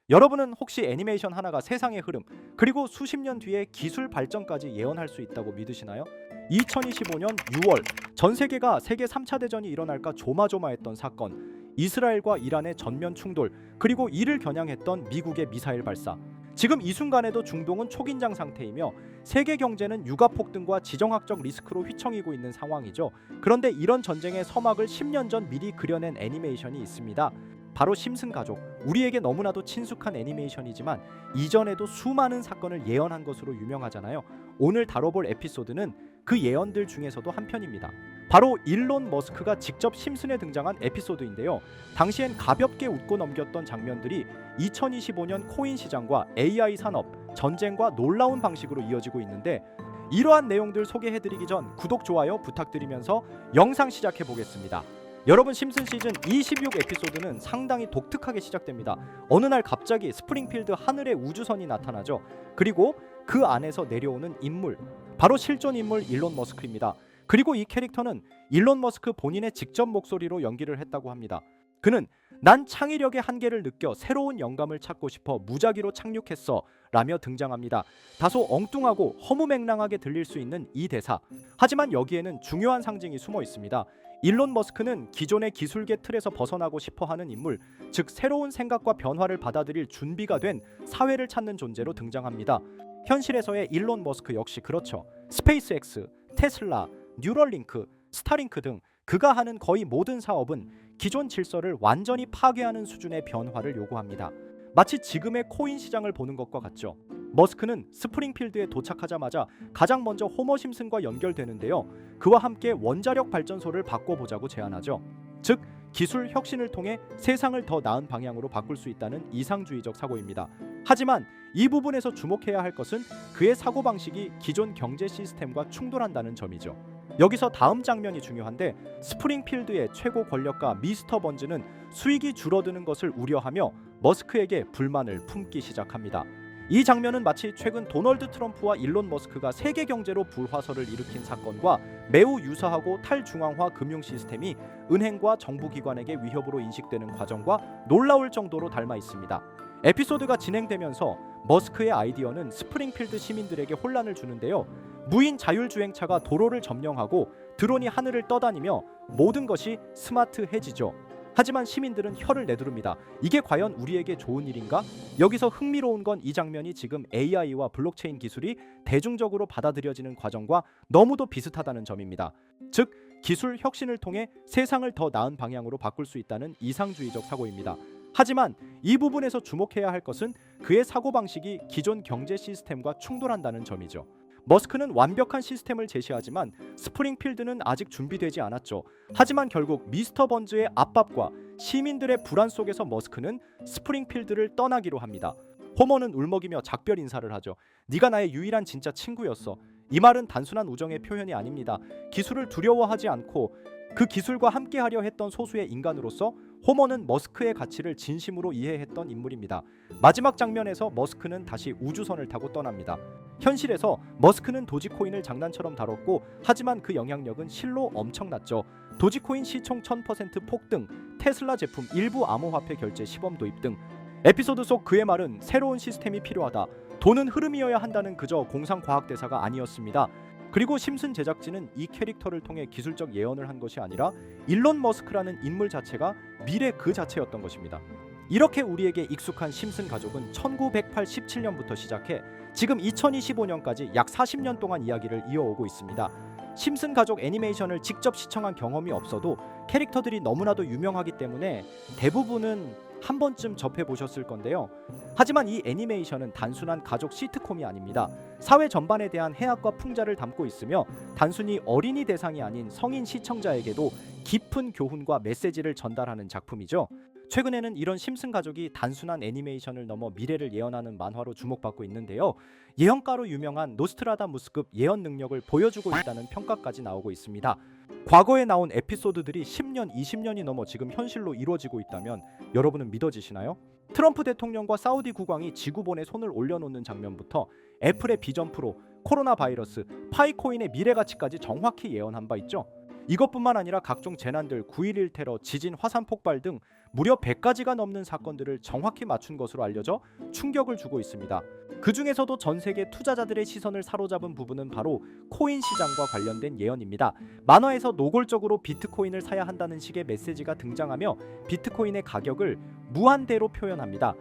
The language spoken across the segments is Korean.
여러분은 혹시 애니메이션 하나가 세상의 흐름, 그리고 수십 년 뒤의 기술 발전까지 예언할 수 있다고 믿으시나요? 2025년 6월 전 세계가 세계 3차 대전이 일어날까 조마조마했던 사건, 이스라엘과 이란의 전면 충돌, 그리고 이를 겨냥했던 미국의 미사일 발사. 지금 이 순간에도 중동은 초긴장 상태이며 세계 경제는 유가 폭등과 지정학적 리스크로 휘청이고 있는 상황이죠. 그런데 이런 전쟁의 서막을 10년 전 미리 그려낸 애니메이션이 있습니다. 바로 심슨 가족. 우리에게 너무나도 친숙한 애니메이션이지만 이전에도 수많은 사건을 예언한 것으로 유명하잖아요. 오늘 다뤄볼 에피소드는 그 예언들 중에서도 한 편입니다. 바로 일론 머스크가 직접 심슨에 등장한 에피소드인데요. 당시엔 가볍게 웃고 넘겼던 장면들이 2025년 코인 시장과 AI 산업, 전쟁과 놀라운 방식으로 이어지고 있는데, 이러한 내용들 소개해드리기 전 구독, 좋아요 부탁드리면서 영상 시작해 보겠습니다. 여러분, 심슨 시즌 26 에피소드는 상당히 독특하게 시작됩니다. 어느 날 갑자기 스프링필드 하늘에 우주선이 나타나죠. 그리고 그 안에서 내려오는 인물, 바로 실존 인물 일론 머스크입니다. 그리고 이 캐릭터는 일론 머스크 본인의 직접 목소리로 연기를 했다고 합니다. 그는 "난 창의력의 한계를 느껴 새로운 영감을 찾고 싶어 무작위로 착륙했어" 라며 등장합니다. 다소 엉뚱하고 허무맹랑하게 들릴 수 있는 이 대사, 하지만 여기에는 중요한 상징이 숨어 있습니다. 일론 머스크는 기존의 기술계 틀에서 벗어나고 싶어하는 인물, 즉 새로운 생각과 변화를 받아들일 준비가 된 사회를 찾는 존재로 등장합니다. 현실에서의 일론 머스크 역시 그렇죠. 스페이스X, 테슬라, 뉴럴링크, 스타링크 등 그가 하는 거의 모든 사업은 기존 질서를 완전히 파괴하는 수준의 변화를 요구합니다. 마치 지금의 코인 시장을 보는 것과 같죠. 머스크는 스프링필드에 도착하자마자 가장 먼저 호머 심슨과 연결되는데요. 그와 함께 원자력 발전소를 바꿔보자고 제안하죠. 즉, 기술 혁신을 통해 세상을 더 나은 방향으로 바꿀 수 있다는 이상주의적 사고입니다. 하지만 이 부분에서 주목해야 할 것은 그의 사고방식이 기존 경제 시스템과 충돌한다는 점이죠. 여기서 다음 장면이 중요한데, 스프링필드의 최고 권력가 미스터 번즈는 수익이 줄어드는 것을 우려하며 머스크에게 불만을 품기 시작합니다. 이 장면은 마치 최근 도널드 트럼프와 일론 머스크가 세계 경제로 불화설을 일으킨 사건과 매우 유사하고 탈중앙화 금융 시스템이 은행과 정부기관에게 위협으로 인식되는 과정과 놀라울 정도로 닮아 있습니다. 에피소드가 진행되면서 머스크의 아이디어는 스프링필드 시민들에게 혼란을 주는데요. 무인 자율주행차가 도로를 점령하고 드론이 하늘을 떠다니며 모든 것이 스마트해지죠. 하지만 시민들은 혀를 내두릅니다. 이게 과연 우리에게 좋은 일인가? 여기서 흥미로운 건 이 장면이 지금 AI와 블록체인 기술이 대중적으로 받아들여지는 과정과 너무도 비슷하다는 점입니다. 즉, 기술 혁신을 통해 세상을 더 나은 방향으로 바꿀 수 있다는 이상주의적 사고입니다. 하지만 이 부분에서 주목해야 할 것은 그의 사고방식이 기존 경제 시스템과 충돌한다는 점이죠. 머스크는 완벽한 시스템을 제시하지만 스프링필드는 아직 준비되지 않았죠. 하지만 결국 미스터 번즈의 압박과 시민들의 불안 속에서 머스크는 스프링필드를 떠나기로 합니다. 호머는 울먹이며 작별 인사를 하죠. "네가 나의 유일한 진짜 친구였어." 이 말은 단순한 우정의 표현이 아닙니다. 기술을 두려워하지 않고 그 기술과 함께하려 했던 소수의 인간으로서 호머는 머스크의 가치를 진심으로 이해했던 인물입니다. 마지막 장면에서 머스크는 다시 우주선을 타고 떠납니다. 현실에서 머스크는 도지코인을 장난처럼 다뤘고, 하지만 그 영향력은 실로 엄청났죠. 도지코인 시총 1000% 폭등, 테슬라 제품 일부 암호화폐 결제 시범 도입 등. 에피소드 속 그의 말은 "새로운 시스템이 필요하다. 돈은 흐름이어야 한다는 그저 공상과학 대사가 아니었습니다." 그리고 심슨 제작진은 이 캐릭터를 통해 기술적 예언을 한 것이 아니라 일론 머스크라는 인물 자체가 미래 그 자체였던 것입니다. 이렇게 우리에게 익숙한 심슨 가족은 1987년부터 시작해 지금 2025년까지 약 40년 동안 이야기를 이어오고 있습니다. 심슨 가족 애니메이션을 직접 시청한 경험이 없어도 캐릭터들이 너무나도 유명하기 때문에 대부분은 한 번쯤 접해보셨을 건데요. 하지만 이 애니메이션은 단순한 가족 시트콤이 아닙니다. 사회 전반에 대한 해악과 풍자를 담고 있으며 단순히 어린이 대상이 아닌 성인 시청자에게도 깊은 교훈과 메시지를 전달하는 작품이죠. 최근에는 이런 심슨 가족이 단순한 애니메이션을 넘어 미래를 예언하는 만화로 주목받고 있는데요. 예언가로 유명한 노스트라다무스급 예언 능력을 보여주고 있다는 평가까지 나오고 있습니다. 과거에 나온 에피소드들이 10년, 20년이 넘어 지금 현실로 이루어지고 있다면 여러분은 믿어지시나요? 트럼프 대통령과 사우디 국왕이 지구본에 손을 올려놓는 장면부터 애플의 비전 프로, 코로나 바이러스, 파이코인의 미래 가치까지 정확히 예언한 바 있죠. 이것뿐만 아니라 각종 재난들, 9.11 테러, 지진, 화산 폭발 등 무려 100가지가 넘는 사건들을 정확히 맞춘 것으로 알려져 충격을 주고 있습니다. 그 중에서도 전 세계 투자자들의 시선을 사로잡은 부분은 바로 코인 시장과 관련된 예언입니다. 만화에서 노골적으로 비트코인을 사야 한다는 식의 메시지가 등장하며 비트코인의 가격을 무한대로 표현합니다.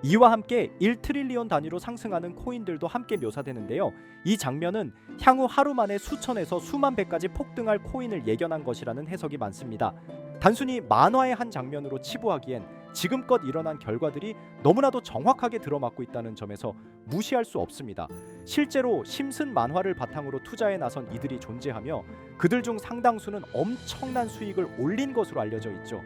이와 함께 1트릴리온 단위로 상승하는 코인들도 함께 묘사되는데요. 이 장면은 향후 하루 만에 수천에서 수만 배까지 폭등할 코인을 예견한 것이라는 해석이 많습니다. 단순히 만화의 한 장면으로 치부하기엔 지금껏 일어난 결과들이 너무나도 정확하게 들어맞고 있다는 점에서 무시할 수 없습니다. 실제로 심슨 만화를 바탕으로 투자에 나선 이들이 존재하며 그들 중 상당수는 엄청난 수익을 올린 것으로 알려져 있죠.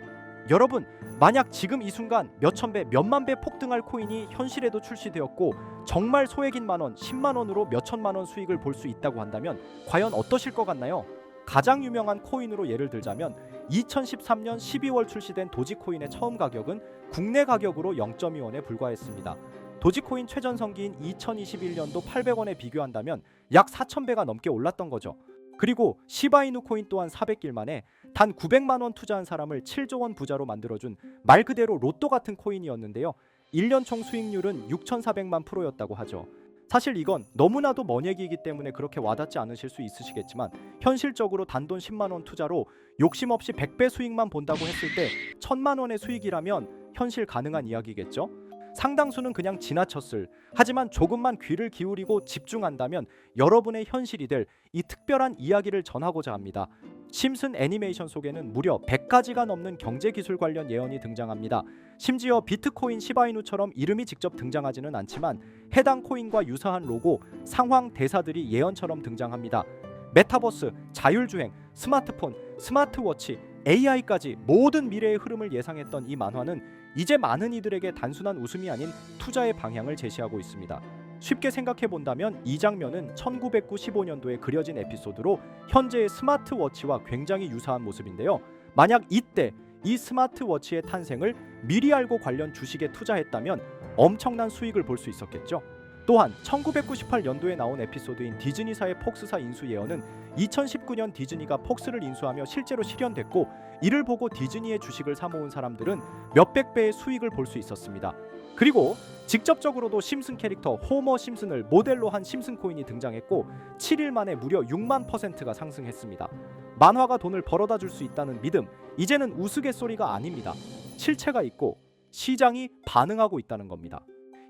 여러분, 만약 지금 이 순간 몇천 배, 몇만 배 폭등할 코인이 현실에도 출시되었고 정말 소액인 만원, 10만 원으로 몇천만 원 수익을 볼 수 있다고 한다면 과연 어떠실 것 같나요? 가장 유명한 코인으로 예를 들자면 2013년 12월 출시된 도지코인의 처음 가격은 국내 가격으로 0.2원에 불과했습니다. 도지코인 최전성기인 2021년도 800원에 비교한다면 약 4,000배가 넘게 올랐던 거죠. 그리고 시바이누 코인 또한 400일 만에 단 900만 원 투자한 사람을 7조 원 부자로 만들어준 말 그대로 로또 같은 코인이었는데요. 1년 총 수익률은 6,400만 %였다고 하죠. 사실 이건 너무나도 먼 얘기이기 때문에 그렇게 와닿지 않으실 수 있으시겠지만 현실적으로 단돈 10만 원 투자로 욕심 없이 100배 수익만 본다고 했을 때 1,000만 원의 수익이라면 현실 가능한 이야기겠죠? 상당수는 그냥 지나쳤을, 하지만 조금만 귀를 기울이고 집중한다면 여러분의 현실이 될 이 특별한 이야기를 전하고자 합니다. 심슨 애니메이션 속에는 무려 100가지가 넘는 경제기술 관련 예언이 등장합니다. 심지어 비트코인 시바이누처럼 이름이 직접 등장하지는 않지만 해당 코인과 유사한 로고, 상황, 대사들이 예언처럼 등장합니다. 메타버스, 자율주행, 스마트폰, 스마트워치, AI까지 모든 미래의 흐름을 예상했던 이 만화는 이제 많은 이들에게 단순한 웃음이 아닌 투자의 방향을 제시하고 있습니다. 쉽게 생각해 본다면 이 장면은 1995년도에 그려진 에피소드로 현재의 스마트워치와 굉장히 유사한 모습인데요. 만약 이때 이 스마트워치의 탄생을 미리 알고 관련 주식에 투자했다면 엄청난 수익을 볼 수 있었겠죠. 또한 1998년도에 나온 에피소드인 디즈니사의 폭스사 인수 예언은 2019년 디즈니가 폭스를 인수하며 실제로 실현됐고 이를 보고 디즈니의 주식을 사모은 사람들은 몇백 배의 수익을 볼 수 있었습니다. 그리고 직접적으로도 심슨 캐릭터 호머 심슨을 모델로 한 심슨 코인이 등장했고 7일 만에 무려 6만 %가 상승했습니다. 만화가 돈을 벌어다 줄 수 있다는 믿음, 이제는 우스갯소리가 아닙니다. 실체가 있고 시장이 반응하고 있다는 겁니다.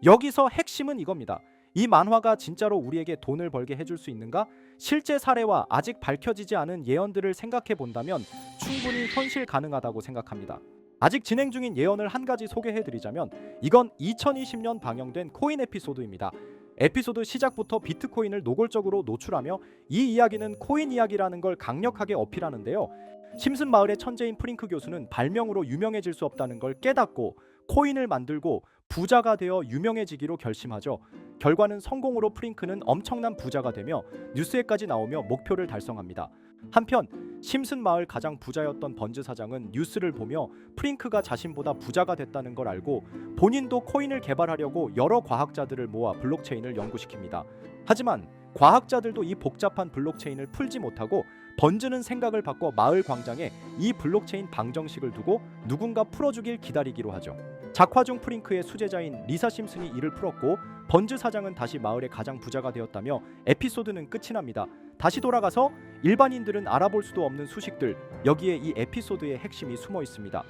여기서 핵심은 이겁니다. 이 만화가 진짜로 우리에게 돈을 벌게 해줄 수 있는가? 실제 사례와 아직 밝혀지지 않은 예언들을 생각해 본다면 충분히 현실 가능하다고 생각합니다. 아직 진행 중인 예언을 한 가지 소개해드리자면 이건 2020년 방영된 코인 에피소드입니다. 에피소드 시작부터 비트코인을 노골적으로 노출하며 이 이야기는 코인 이야기라는 걸 강력하게 어필하는데요. 심슨 마을의 천재인 프링크 교수는 발명으로 유명해질 수 없다는 걸 깨닫고 코인을 만들고 부자가 되어 유명해지기로 결심하죠. 결과는 성공으로 프링크는 엄청난 부자가 되며 뉴스에까지 나오며 목표를 달성합니다. 한편 심슨 마을 가장 부자였던 번즈 사장은 뉴스를 보며 프링크가 자신보다 부자가 됐다는 걸 알고 본인도 코인을 개발하려고 여러 과학자들을 모아 블록체인을 연구시킵니다. 하지만 과학자들도 이 복잡한 블록체인을 풀지 못하고 번즈는 생각을 바꿔 마을 광장에 이 블록체인 방정식을 두고 누군가 풀어주길 기다리기로 하죠. 작화 중 프링크의 수제자인 리사 심슨이 이를 풀었고 번즈 사장은 다시 마을의 가장 부자가 되었다며 에피소드는 끝이 납니다. 다시 돌아가서 일반인들은 알아볼 수도 없는 수식들, 여기에 이 에피소드의 핵심이 숨어 있습니다.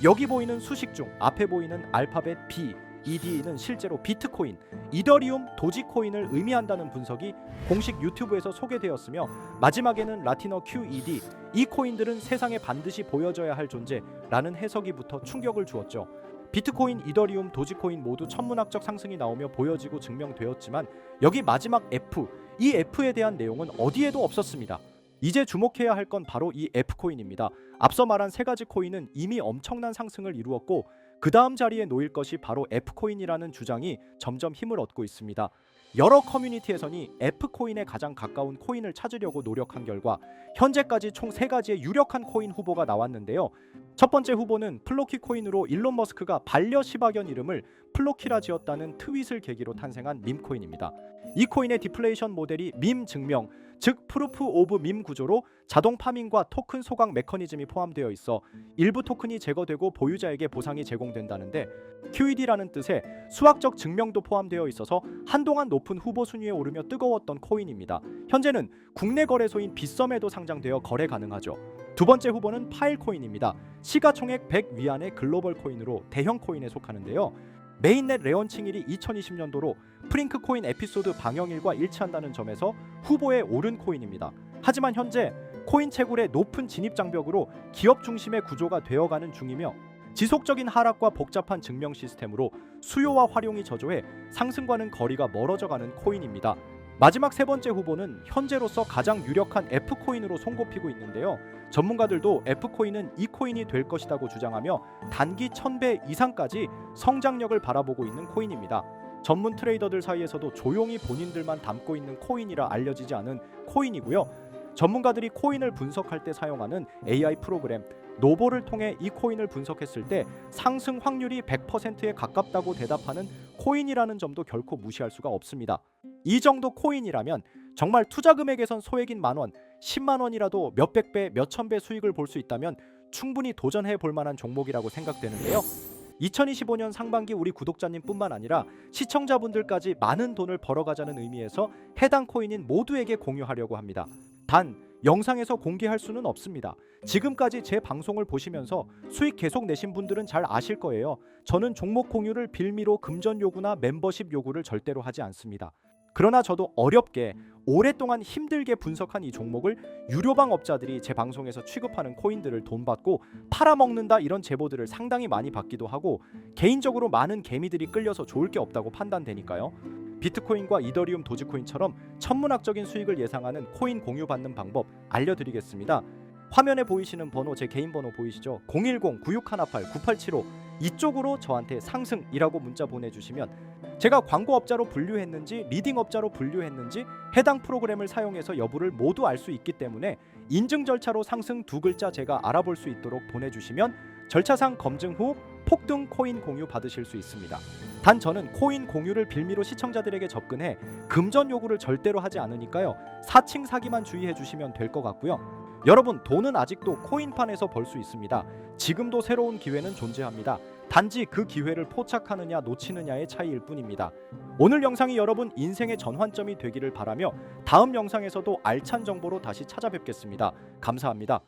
여기 보이는 수식 중 앞에 보이는 알파벳 B, ED는 실제로 비트코인, 이더리움, 도지코인을 의미한다는 분석이 공식 유튜브에서 소개되었으며 마지막에는 라틴어 QED, 이 코인들은 세상에 반드시 보여져야 할 존재라는 해석이 붙어 충격을 주었죠. 비트코인, 이더리움, 도지코인 모두 천문학적 상승이 나오며 보여지고 증명되었지만 여기 마지막 F, 이 F에 대한 내용은 어디에도 없었습니다. 이제 주목해야 할 건 바로 이 F코인입니다. 앞서 말한 세 가지 코인은 이미 엄청난 상승을 이루었고 그 다음 자리에 놓일 것이 바로 F코인이라는 주장이 점점 힘을 얻고 있습니다. 여러 커뮤니티에서는 F코인에 가장 가까운 코인을 찾으려고 노력한 결과 현재까지 총 3가지의 유력한 코인 후보가 나왔는데요. 첫 번째 후보는 플로키 코인으로 일론 머스크가 반려 시바견 이름을 플로키라 지었다는 트윗을 계기로 탄생한 밈코인입니다. 이 코인의 디플레이션 모델이 밈 증명, 즉 프루프 오브 밈 구조로 자동 파밍과 토큰 소각 메커니즘이 포함되어 있어 일부 토큰이 제거되고 보유자에게 보상이 제공된다는데, QED라는 뜻의 수학적 증명도 포함되어 있어서 한동안 높은 후보 순위에 오르며 뜨거웠던 코인입니다. 현재는 국내 거래소인 빗썸에도 상장되어 거래 가능하죠. 두 번째 후보는 파일코인입니다. 시가총액 100 위안의 글로벌 코인으로 대형 코인에 속하는데요. 메인넷 레언칭일이 2020년도로 프링크 코인 에피소드 방영일과 일치한다는 점에서 후보에 오른 코인입니다. 하지만 현재 코인 채굴의 높은 진입 장벽으로 기업 중심의 구조가 되어가는 중이며, 지속적인 하락과 복잡한 증명 시스템으로 수요와 활용이 저조해 상승과는 거리가 멀어져가는 코인입니다. 마지막 세 번째 후보는 현재로서 가장 유력한 F코인으로 손꼽히고 있는데요. 전문가들도 F코인은 이 코인이 될 것이라고 주장하며 단기 1000배 이상까지 성장력을 바라보고 있는 코인입니다. 전문 트레이더들 사이에서도 조용히 본인들만 담고 있는 코인이라 알려지지 않은 코인이고요. 전문가들이 코인을 분석할 때 사용하는 AI 프로그램 노보를 통해 이 코인을 분석했을 때 상승 확률이 100%에 가깝다고 대답하는 코인이라는 점도 결코 무시할 수가 없습니다. 이 정도 코인이라면 정말 투자 금액에선 소액인 만원, 10만 원이라도 몇백 배, 몇천 배 수익을 볼 수 있다면 충분히 도전해 볼 만한 종목이라고 생각되는데요. 2025년 상반기 우리 구독자님뿐만 아니라 시청자분들까지 많은 돈을 벌어가자는 의미에서 해당 코인인 모두에게 공유하려고 합니다. 단 영상에서 공개할 수는 없습니다. 지금까지 제 방송을 보시면서 수익 계속 내신 분들은 잘 아실 거예요. 저는 종목 공유를 빌미로 금전 요구나 멤버십 요구를 절대로 하지 않습니다. 그러나 저도 어렵게 오랫동안 힘들게 분석한 이 종목을 유료방 업자들이 제 방송에서 취급하는 코인들을 돈 받고 팔아먹는다, 이런 제보들을 상당히 많이 받기도 하고 개인적으로 많은 개미들이 끌려서 좋을 게 없다고 판단되니까요. 비트코인과 이더리움, 도지코인처럼 천문학적인 수익을 예상하는 코인 공유 받는 방법 알려드리겠습니다. 화면에 보이시는 번호, 제 개인 번호 보이시죠? 010-9618-9875 이쪽으로 저한테 상승이라고 문자 보내주시면 제가 광고업자로 분류했는지 리딩업자로 분류했는지 해당 프로그램을 사용해서 여부를 모두 알 수 있기 때문에 인증 절차로 상승 두 글자 제가 알아볼 수 있도록 보내주시면 절차상 검증 후 폭등 코인 공유 받으실 수 있습니다. 단 저는 코인 공유를 빌미로 시청자들에게 접근해 금전 요구를 절대로 하지 않으니까요. 사칭 사기만 주의해 주시면 될 것 같고요. 여러분, 돈은 아직도 코인판에서 벌 수 있습니다. 지금도 새로운 기회는 존재합니다. 단지 그 기회를 포착하느냐 놓치느냐의 차이일 뿐입니다. 오늘 영상이 여러분 인생의 전환점이 되기를 바라며 다음 영상에서도 알찬 정보로 다시 찾아뵙겠습니다. 감사합니다.